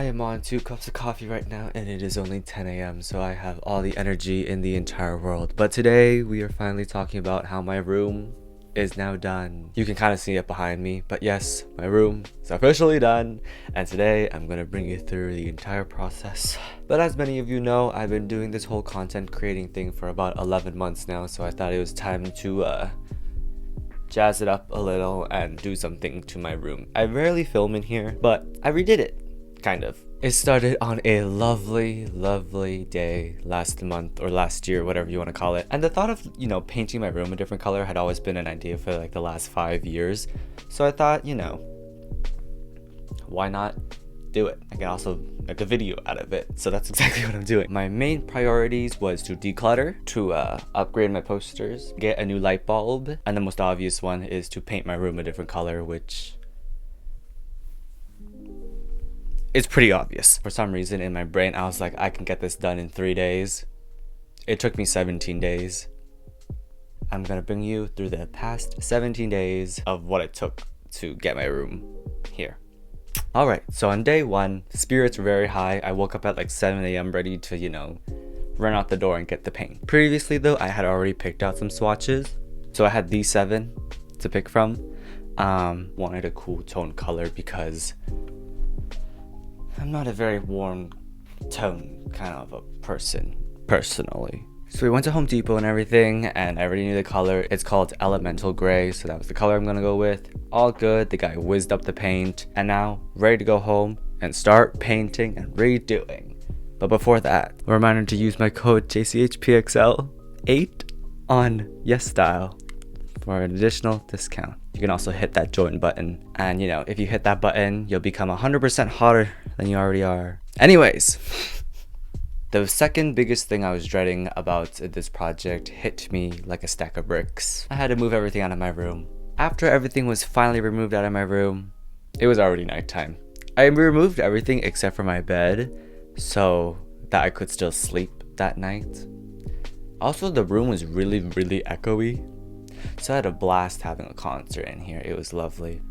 am on 2 cups of coffee right now and it is only 10 a.m. so I have all the energy in the entire world. But today we are finally talking about how my room is now done. You can kind of see it behind me, but yes, my room is officially done, and today I'm gonna bring you through the entire process. But as many of you know, I've been doing this whole content creating thing for about 11 months now, so I thought it was time to jazz it up a little and do something to my room. I rarely film in here, but I redid it, kind of. It started on a lovely day last month or last year, whatever you want to call it. And the thought of, painting my room a different color had always been an idea for like the last 5 years. So I thought, why not do it? I can also make a video out of it. So that's exactly what I'm doing. My main priorities was to declutter, to upgrade my posters, get a new light bulb, and the most obvious one is to paint my room a different color, which it's pretty obvious. For some reason in my brain, I was like, I can get this done in 3 days. It took me 17 days. I'm gonna bring you through the past 17 days of what it took to get my room here. Alright, so on day 1, spirits were very high. I woke up at like 7 a.m. ready to, run out the door and get the paint. Previously though, I had already picked out some swatches. So I had these 7 to pick from. Wanted a cool tone color because I'm not a very warm tone kind of a person, personally. So we went to Home Depot and everything, and I already knew the color. It's called Elemental Gray, so that was the color I'm gonna go with. All good, the guy whizzed up the paint, and now ready to go home and start painting and redoing. But before that, a reminder to use my code JCHPXL8 on YesStyle for an additional discount. You can also hit that join button, and if you hit that button, you'll become 100% hotter than you already are. Anyways, the second biggest thing I was dreading about this project hit me like a stack of bricks. I had to move everything out of my room. After everything was finally removed out of my room, it was already nighttime. I removed everything except for my bed so that I could still sleep that night. Also, the room was really echoey. So I had a blast having a concert in here. It was lovely.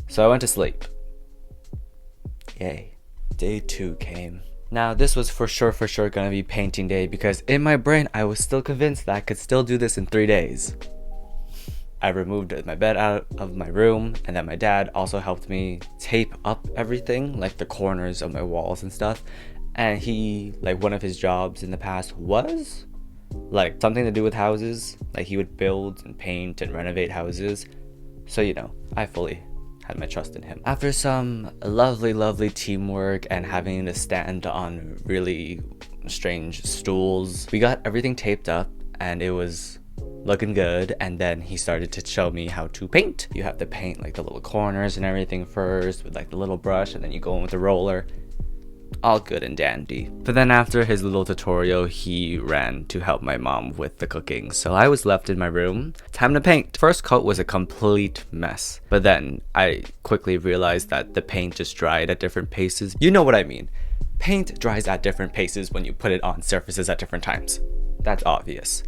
So I went to sleep. Yay. Day 2 came. Now this was for sure gonna be painting day because in my brain I was still convinced that I could still do this in 3 days. I removed my bed out of my room, and then my dad also helped me tape up everything, like the corners of my walls and stuff. And he, one of his jobs in the past was something to do with houses. Like he would build and paint and renovate houses. So I fully had my trust in him. After some lovely teamwork and having to stand on really strange stools, we got everything taped up and it was looking good. And then he started to show me how to paint. You have to paint the little corners and everything first with the little brush, and then you go in with the roller. All good and dandy. But then after his little tutorial, he ran to help my mom with the cooking. So I was left in my room. Time to paint. First coat was a complete mess. But then I quickly realized that the paint just dried at different paces. You know what I mean. Paint dries at different paces when you put it on surfaces at different times. That's obvious.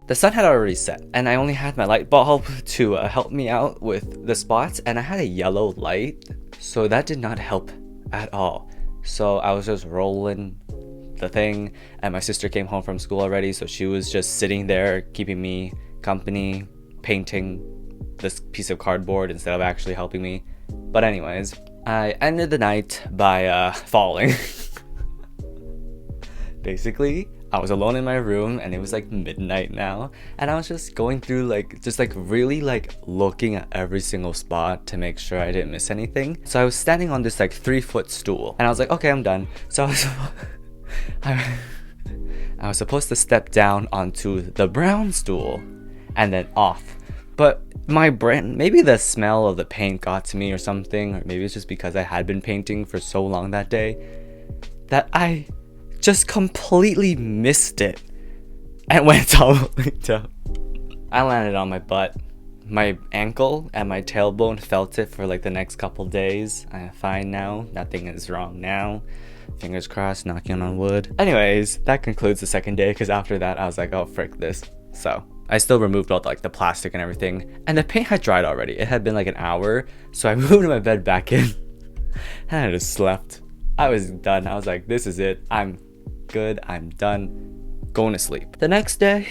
The sun had already set, and I only had my light bulb to help me out with the spots, and I had a yellow light, so that did not help at all. So I was just rolling the thing, and my sister came home from school already, so she was just sitting there keeping me company, painting this piece of cardboard instead of actually helping me. But anyways, I ended the night by falling. Basically, I was alone in my room and it was midnight now, and I was just going through really looking at every single spot to make sure I didn't miss anything. So I was standing on this 3-foot stool and I was like, okay, I'm done. So I was supposed to step down onto the brown stool and then off. But my brain, maybe the smell of the paint got to me or something, or maybe it's just because I had been painting for so long that day that I just completely missed it and went all the way down. I landed on my butt. My ankle and my tailbone felt it for like the next couple days. I'm fine now. Nothing is wrong now. Fingers crossed, knocking on wood. Anyways, that concludes the second day, because after that I was like, oh frick this. So I still removed all the plastic and everything, and the paint had dried already. It had been like an hour, so I moved my bed back in and I just slept. I was done. I was like, this is it. I'm good. I'm done. Going to sleep. The next day,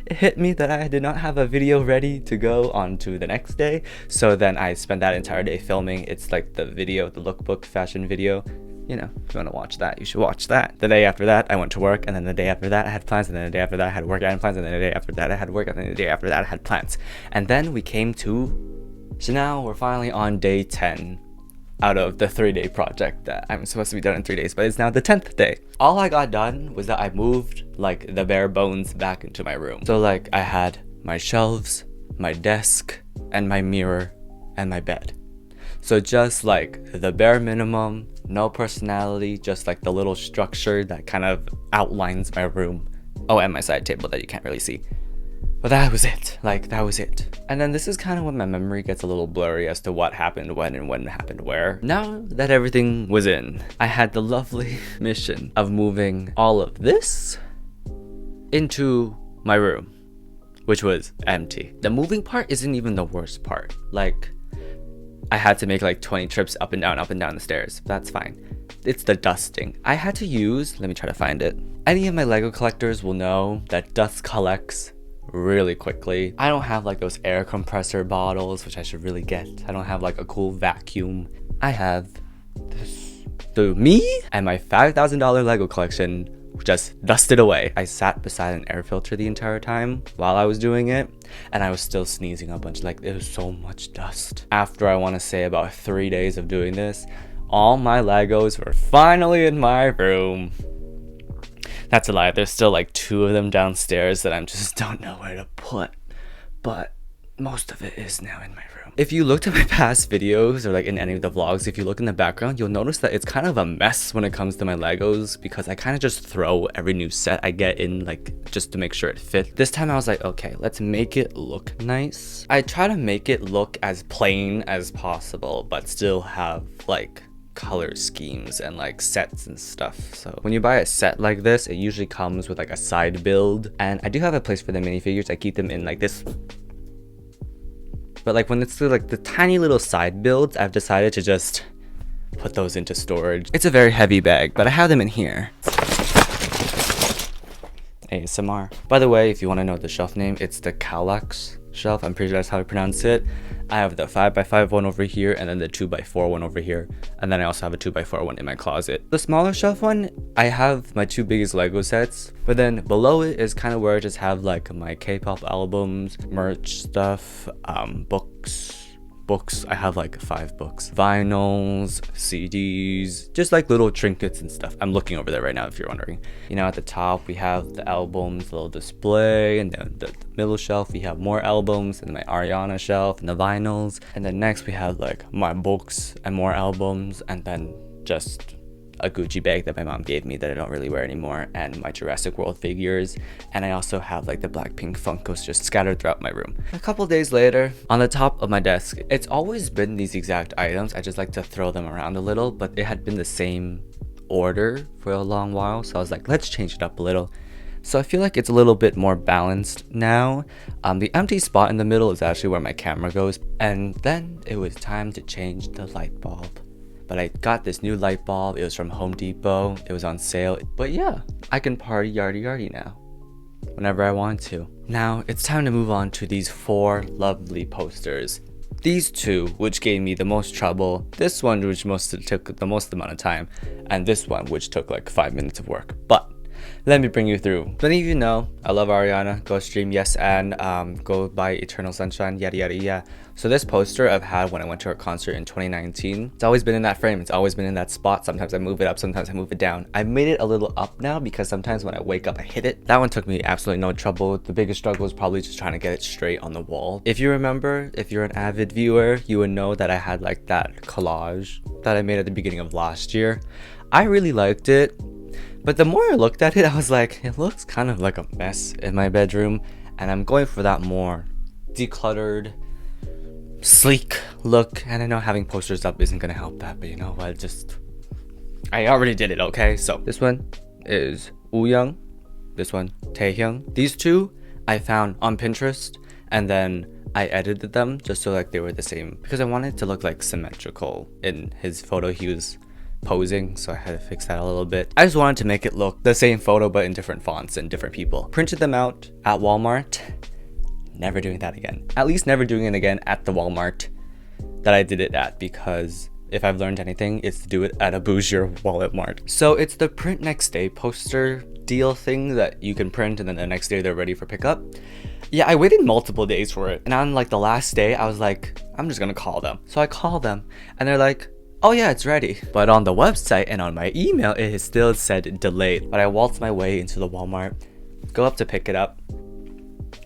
it hit me that I did not have a video ready to go on to the next day. So then I spent that entire day filming. It's like the video, the lookbook fashion video. You know, if you want to watch that, you should watch that. The day after that, I went to work, and then the day after that, I had plans, and then the day after that, I had work and plans, and then the day after that, I had work, and then the day after that, I had plans. And then we came to... So now we're finally on day 10 out of the 3-day project that I'm supposed to be done in 3 days, but it's now the 10th day. All I got done was that I moved like the bare bones back into my room. So like I had my shelves, my desk, and my mirror, and my bed. So just like the bare minimum, no personality, just like the little structure that kind of outlines my room. Oh, and my side table that you can't really see. But that was it. Like, that was it. And then this is kind of when my memory gets a little blurry as to what happened when and when it happened where. Now that everything was in, I had the lovely mission of moving all of this into my room, which was empty. The moving part isn't even the worst part. Like, I had to make like 20 trips up and down the stairs. That's fine. It's the dusting. I had to use, let me try to find it. Any of my Lego collectors will know that dust collects really quickly. I don't have like those air compressor bottles, which I should really get. I don't have like a cool vacuum. I have this. So me and my $5,000 Lego collection just dusted away. I sat beside an air filter the entire time while I was doing it, and I was still sneezing a bunch. Like, there was so much dust. After I want to say about 3 days of doing this, all my Legos were finally in my room. That's a lie. There's still like 2 of them downstairs that I just don't know where to put, but most of it is now in my room. If you looked at my past videos or like in any of the vlogs, if you look in the background, you'll notice that it's kind of a mess when it comes to my Legos, because I kind of just throw every new set I get in, like, just to make sure it fits. This time I was like, okay, let's make it look nice. I try to make it look as plain as possible, but still have like color schemes and like sets and stuff. So when you buy a set like this, it usually comes with like a side build, and I do have a place for the minifigures. I keep them in like this, but like when it's like the tiny little side builds, I've decided to just put those into storage. It's a very heavy bag, but I have them in here. ASMR. By the way, if you want to know the shelf name, it's the Kallax shelf. I'm pretty sure that's how I pronounce it. I have the 5x5 one over here, and then the 2x4 one over here, and then I also have a 2x4 one in my closet. The smaller shelf one, I have my 2 biggest Lego sets, but then below it is kind of where I just have like my K-pop albums, merch stuff, books. I have like 5 books, vinyls, CDs, just like little trinkets and stuff. I'm looking over there right now if you're wondering. You know, at the top we have the albums, little display, and then the middle shelf we have more albums, and my Ariana shelf and the vinyls, and then next we have like my books and more albums, and then just a Gucci bag that my mom gave me that I don't really wear anymore, and my Jurassic World figures, and I also have like the Blackpink Funkos just scattered throughout my room. A couple days later, on the top of my desk, it's always been these exact items. I just like to throw them around a little, but it had been the same order for a long while, so I was like, let's change it up a little. So I feel like it's a little bit more balanced now. The empty spot in the middle is actually where my camera goes, and then it was time to change the light bulb. But I got this new light bulb. It was from Home Depot. It was on sale. But yeah, I can party yardy now whenever I want to. Now it's time to move on to these 4 lovely posters. These 2, which gave me the most trouble, this one which took the most amount of time, and this one which took like 5 minutes of work. But let me bring you through. Many of you know I love Ariana. Go stream, yes, and go buy Eternal Sunshine, yada yada yada. So this poster I've had when I went to her concert in 2019. It's always been in that frame. It's always been in that spot. Sometimes I move it up, sometimes I move it down. I made it a little up now because sometimes when I wake up I hit it. That one took me absolutely no trouble. The biggest struggle was probably just trying to get it straight on the wall. If you remember, if you're an avid viewer, you would know that I had like that collage that I made at the beginning of last year. I really liked it, But the more I looked at it, I was like, it looks kind of like a mess in my bedroom, and I'm going for that more decluttered, sleek look. And I know having posters up isn't gonna help that, but you know what, I already did it, okay? So this one is Wooyoung, this one Taehyung. These two I found on Pinterest, and then I edited them just so like they were the same, because I wanted it to look like symmetrical. In his photo he was posing, so I had to fix that a little bit. I just wanted to make it look the same photo but in different fonts and different people. Printed them out at Walmart. Never doing that again. At least never doing it again at the Walmart that I did it at, because if I've learned anything, it's to do it at a bougier Walmart. So it's the print next day poster deal thing that you can print and then the next day they're ready for pickup. Yeah, I waited multiple days for it, and on like the last day I was like, I'm just gonna call them. So I called them and they're like, oh yeah, it's ready. But on the website and on my email it has still said delayed. But I waltzed my way into the Walmart, go up to pick it up,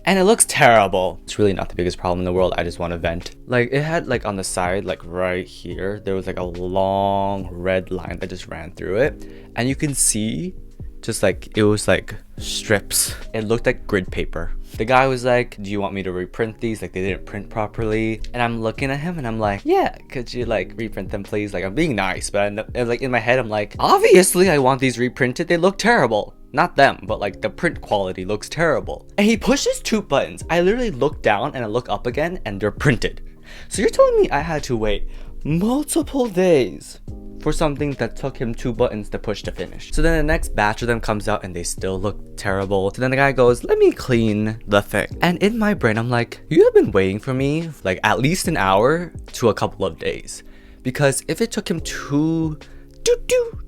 and it looks terrible. It's really not the biggest problem in the world. I just want to vent. Like, it had like on the side, like right here, there was like a long red line that just ran through it, and you can see just like it was like strips. It looked like grid paper. The guy was like, do you want me to reprint these? Like, they didn't print properly. And I'm looking at him and I'm like, yeah, could you like reprint them please? Like, I'm being nice, but like in my head I'm like, obviously I want these reprinted. They look terrible. Not them, but like the print quality looks terrible. And he pushes 2 buttons. I literally look down and I look up again and they're printed. So you're telling me I had to wait multiple days for something that took him 2 buttons to push to finish. So then the next batch of them comes out and they still look terrible. So then the guy goes, let me clean the thing. And in my brain, I'm like, you have been waiting for me like at least an hour to a couple of days. Because if it took him to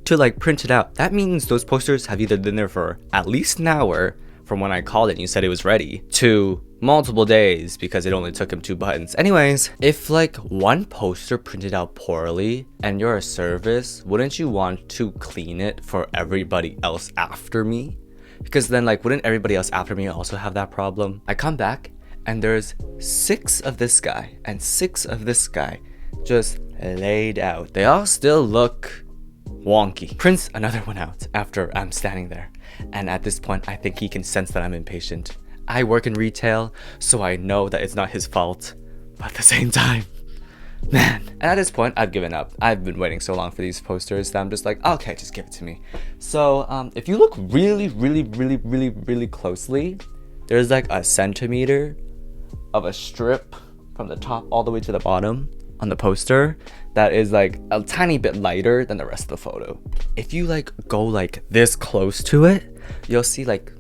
like print it out, that means those posters have either been there for at least an hour from when I called it and you said it was ready, to multiple days because it only took him 2 buttons. Anyways, if like one poster printed out poorly and you're a service, wouldn't you want to clean it for everybody else after me? Because then like, wouldn't everybody else after me also have that problem? I come back and there's 6 of this guy and 6 of this guy just laid out. They all still look wonky. Prints another one out after I'm standing there, and at this point I think he can sense that I'm impatient. I work in retail, so I know that it's not his fault, but at the same time, man. And at this point I've given up. I've been waiting so long for these posters that I'm just like, okay, just give it to me. So if you look really closely, there's like a centimeter of a strip from the top all the way to the bottom on the poster that is like a tiny bit lighter than the rest of the photo. If you like go like this close to it, you'll see like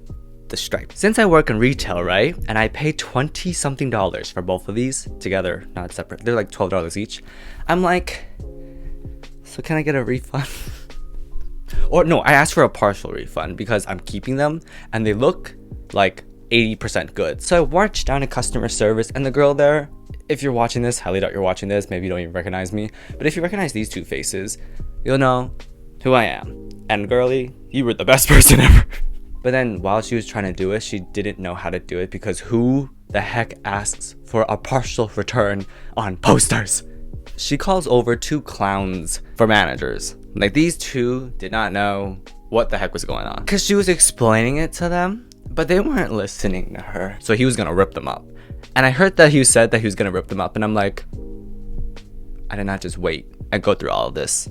the stripe. Since I work in retail, right, and I pay $20 something for both of these together, not separate, they're like $12 each, I'm like, so can I get a refund? Or no, I asked for a partial refund because I'm keeping them and they look like 80% good. So I marched down to customer service, and the girl there, if you're watching this, highly doubt you're watching this, maybe you don't even recognize me, but if you recognize these 2 faces, you'll know who I am. And girlie, you were the best person ever. But then while she was trying to do it, she didn't know how to do it, because who the heck asks for a partial return on posters? She calls over 2 clowns for managers. Like, these 2 did not know what the heck was going on, because she was explaining it to them, but they weren't listening to her. So he was gonna rip them up. And I heard that he said that he was gonna rip them up, and I'm like, I did not just wait and go through all of this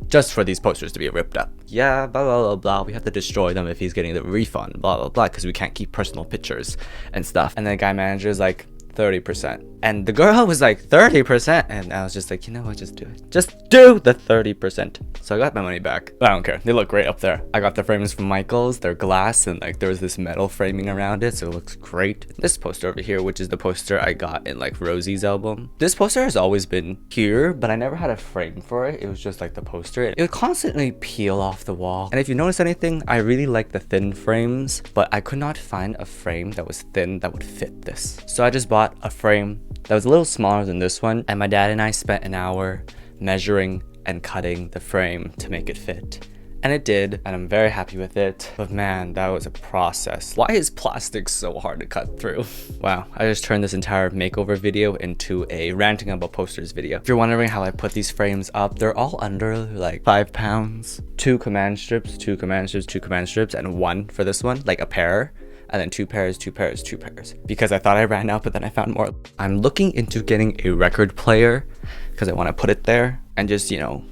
just for these posters to be ripped up. Yeah, blah, blah, blah, blah. We have to destroy them if he's getting the refund, blah, blah, blah, because we can't keep personal pictures and stuff. And then the guy manager is like, 30%. And the girl was like, 30%? And I was just like, you know what, just do it. Just do the 30%. So I got my money back. But I don't care. They look great up there. I got the frames from Michael's. They're glass, and like there was this metal framing around it, so it looks great. This poster over here, which is the poster I got in like Rosie's album. This poster has always been here, but I never had a frame for it. It was just like the poster. It would constantly peel off the wall. And if you notice anything, I really like the thin frames, but I could not find a frame that was thin that would fit this. So I just bought a frame that was a little smaller than this one, and my dad and I spent an hour measuring and cutting the frame to make it fit. And it did, and I'm very happy with it. But man, that was a process. Why is plastic so hard to cut through? Wow, I just turned this entire makeover video into a ranting about posters video. If you're wondering how I put these frames up, they're all under like 5 pounds. 2 command strips, 2 command strips, 2 command strips, and 1 for this one, like a pair. And then 2 pairs, 2 pairs, 2 pairs. Because I thought I ran out, but then I found more. I'm looking into getting a record player because I want to put it there and just, you know,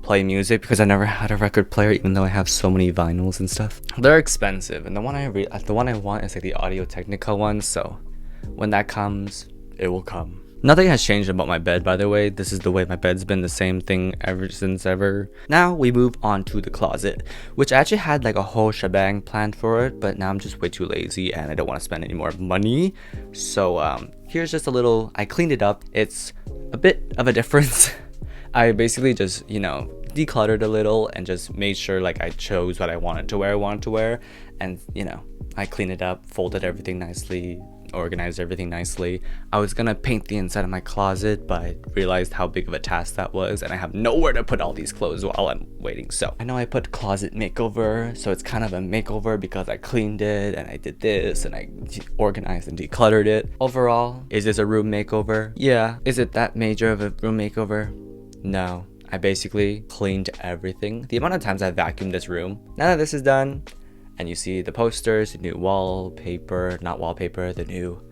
play music, because I never had a record player, even though I have so many vinyls and stuff. They're expensive, and the one I want is like the Audio Technica one, so when that comes, it will come. Nothing has changed about my bed, by the way. This is the way my bed's been, the same thing ever since ever. Now we move on to the closet, which I actually had like a whole shebang planned for it, but now I'm just way too lazy and I don't want to spend any more money. So here's just a little, I cleaned it up. It's a bit of a difference. I basically just, you know, decluttered a little and just made sure like I chose what I wanted to wear, and you know, I cleaned it up, folded everything nicely, organized everything nicely. I was gonna paint the inside of my closet, but I realized how big of a task that was, and I have nowhere to put all these clothes while I'm waiting. So I know I put closet makeover, so it's kind of a makeover because I cleaned it and I did this and I organized and decluttered it. Overall, is this a room makeover? Yeah. Is it that major of a room makeover? No. I basically cleaned everything. The amount of times I vacuumed this room. Now that this is done, and you see the posters, the new wallpaper, not wallpaper, the new,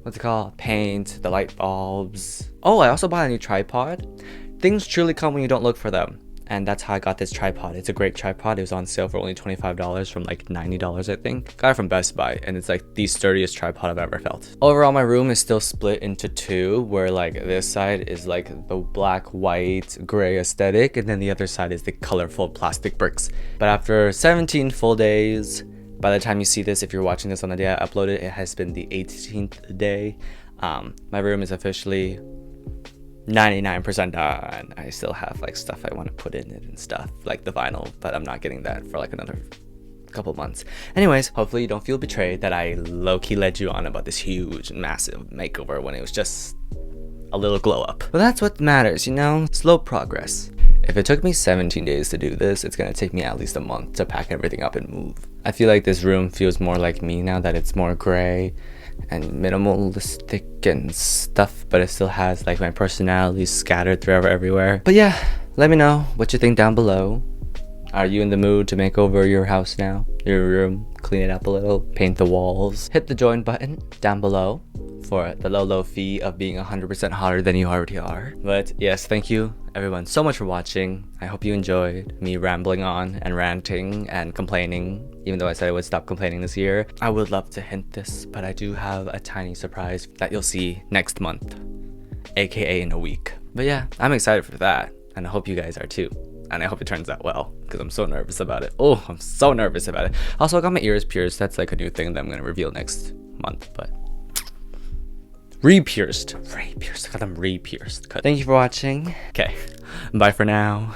what's it called? Paint, the light bulbs. Oh, I also bought a new tripod. Things truly come when you don't look for them. And that's how I got this tripod. It's a great tripod. It was on sale for only $25 from like $90, I think. Got it from Best Buy, and it's like the sturdiest tripod I've ever felt. Overall, my room is still split into 2, where like this side is like the black, white, gray aesthetic, and then the other side is the colorful plastic bricks. But after 17 full days, by the time you see this, if you're watching this on the day I uploaded, it has been the 18th day. My room is officially 99% done. I still have like stuff I want to put in it and stuff, like the vinyl, but I'm not getting that for like another couple months. Anyways, hopefully you don't feel betrayed that I low-key led you on about this huge massive makeover when it was just a little glow up. But that's what matters, you know? Slow progress. If it took me 17 days to do this, it's gonna take me at least a month to pack everything up and move. I feel like this room feels more like me now that it's more gray and minimalistic and stuff, but it still has like my personality scattered throughout everywhere. But yeah, let me know what you think down below. Are you in the mood to make over your house now? Your room? Clean it up a little, paint the walls. Hit the join button down below for the low fee of being 100% hotter than you already are. But yes, thank you everyone so much for watching. I hope you enjoyed me rambling on and ranting and complaining, even though I said I would stop complaining this year. I would love to hint this, but I do have a tiny surprise that you'll see next month, aka in a week. But yeah, I'm excited for that, and I hope you guys are too. And I hope it turns out well, because I'm so nervous about it. Oh, I'm so nervous about it. Also, I got my ears pierced. That's like a new thing that I'm going to reveal next month, but re-pierced. I got them re-pierced. Thank you for watching. Okay, bye for now.